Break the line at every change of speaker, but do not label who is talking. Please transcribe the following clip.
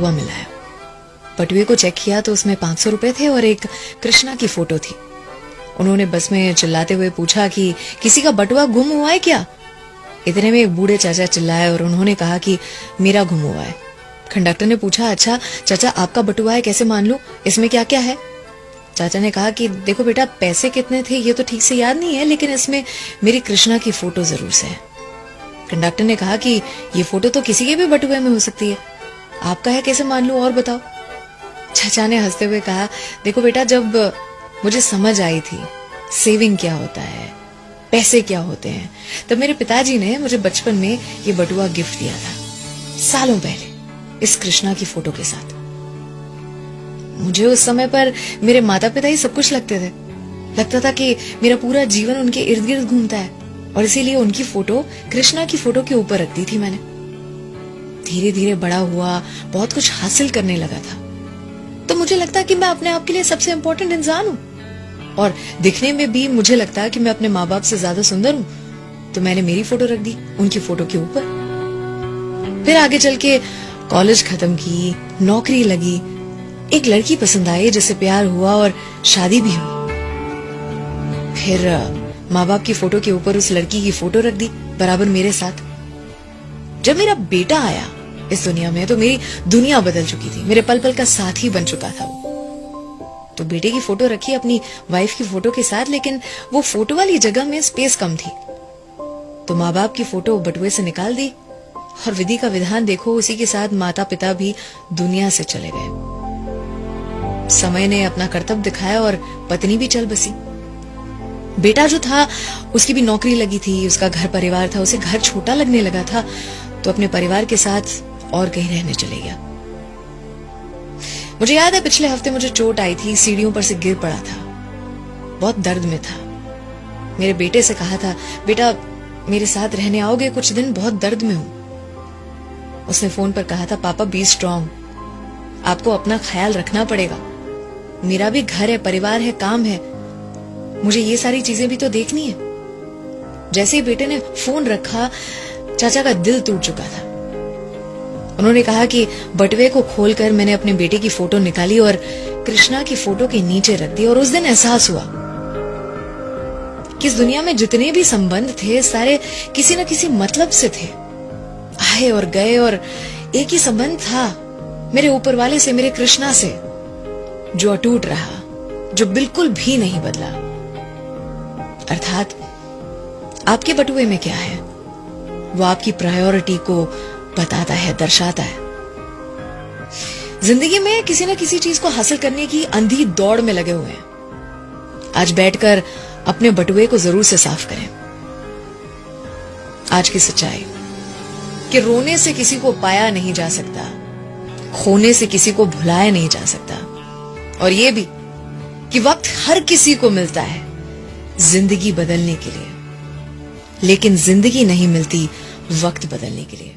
बटुआ मिला है। बटुए को चेक किया तो उसमें 500 रुपए थे और एक कृष्णा की फोटो थी। उन्होंने बस में चिल्लाते हुए पूछा कि किसी का बटुआ गुम हुआ है क्या? इतने में एक बूढ़े चाचा चिल्लाए और उन्होंने कहा कि मेरा गुम हुआ है। कंडक्टर ने पूछा, अच्छा चाचा आपका बटुआ है, कैसे मान लूं, इसमें क्या क्या है? चाचा ने कहा कि देखो बेटा, पैसे कितने थे ये तो ठीक से याद नहीं है, लेकिन इसमें मेरी कृष्णा की फोटो जरूर से है। कंडक्टर ने कहा कि ये फोटो तो किसी के भी बटुए में हो सकती है, आपका है कैसे मान लूं, और बताओ। चाचा ने हंसते हुए कहा, देखो बेटा, जब मुझे समझ आई थी सेविंग क्या होता है, पैसे क्या होते हैं, तब मेरे पिताजी ने मुझे बचपन में ये बटुआ गिफ्ट दिया था, सालों पहले, इस कृष्णा की फोटो के साथ। मुझे उस समय पर मेरे माता पिता ही सब कुछ लगते थे। लगता था कि मेरा पूरा जीवन उनके इर्द गिर्द घूमता है, और इसीलिए उनकी फोटो कृष्णा की फोटो के ऊपर रख दी थी मैंने। धीरे धीरे बड़ा हुआ, बहुत कुछ हासिल करने लगा था, तो मुझे लगता कि मैं अपने आप के लिए सबसे इंपॉर्टेंट इंसान हूं, और दिखने में भी मुझे लगता कि मैं अपने माँ बाप से ज्यादा सुंदर हूं, तो मैंने मेरी फोटो रख दी उनकी फोटो के ऊपर। फिर आगे चल के कॉलेज खत्म की, नौकरी लगी, एक लड़की पसंद आई जिससे प्यार हुआ और शादी भी हुई। फिर माँ बाप की फोटो के ऊपर उस लड़की की फोटो रख दी बराबर मेरे साथ। जब मेरा बेटा आया इस दुनिया में तो मेरी दुनिया बदल चुकी थी, मेरे पल पल का साथी बन चुका था वो। तो बेटे की फोटो रखी अपनी वाइफ की फोटो के साथ, लेकिन वो फोटो वाली जगह में स्पेस कम थी, तो माँ बाप की फोटो बटुए से निकाल दी, और विधि का विधान देखो, उसी के साथ माता पिता भी दुनिया से चले गए। समय ने अपना कर्तव्य दिखाया और पत्नी भी चल बसी। बेटा जो था उसकी भी नौकरी लगी थी, उसका घर परिवार था, उसे घर छोटा लगने लगा था, तो अपने परिवार के साथ और कहीं रहने चले गया। मुझे याद है पिछले हफ्ते मुझे चोट आई थी, सीढ़ियों पर से गिर पड़ा था, बहुत दर्द में था। मेरे बेटे से कहा था, बेटा मेरे साथ रहने आओगे कुछ दिन, बहुत दर्द में हूं। उसने फोन पर कहा था, पापा बी स्ट्रांग, आपको अपना ख्याल रखना पड़ेगा, मेरा भी घर है, परिवार है, काम है, मुझे ये सारी चीजें भी तो देखनी है। जैसे ही बेटे ने फोन रखा, चाचा का दिल टूट चुका था। उन्होंने कहा कि बटुए को खोलकर मैंने अपने बेटे की फोटो निकाली और कृष्णा की फोटो के नीचे रख दी, और उस दिन एहसास हुआ कि इस दुनिया में जितने भी संबंध थे सारे किसी न किसी मतलब से थे, आए और गए, और एक ही संबंध था मेरे ऊपर वाले से, मेरे कृष्णा से, जो अटूट रहा, जो बिल्कुल भी नहीं बदला। अर्थात आपके बटुए में क्या है वो आपकी प्रायोरिटी को बताता है, दर्शाता है। जिंदगी में किसी न किसी चीज को हासिल करने की अंधी दौड़ में लगे हुए हैं। आज बैठकर अपने बटुए को जरूर से साफ करें। आज की सच्चाई कि रोने से किसी को पाया नहीं जा सकता, खोने से किसी को भुलाया नहीं जा सकता, और ये भी कि वक्त हर किसी को मिलता है जिंदगी बदलने के लिए, लेकिन जिंदगी नहीं मिलती वक्त बदलने के लिए।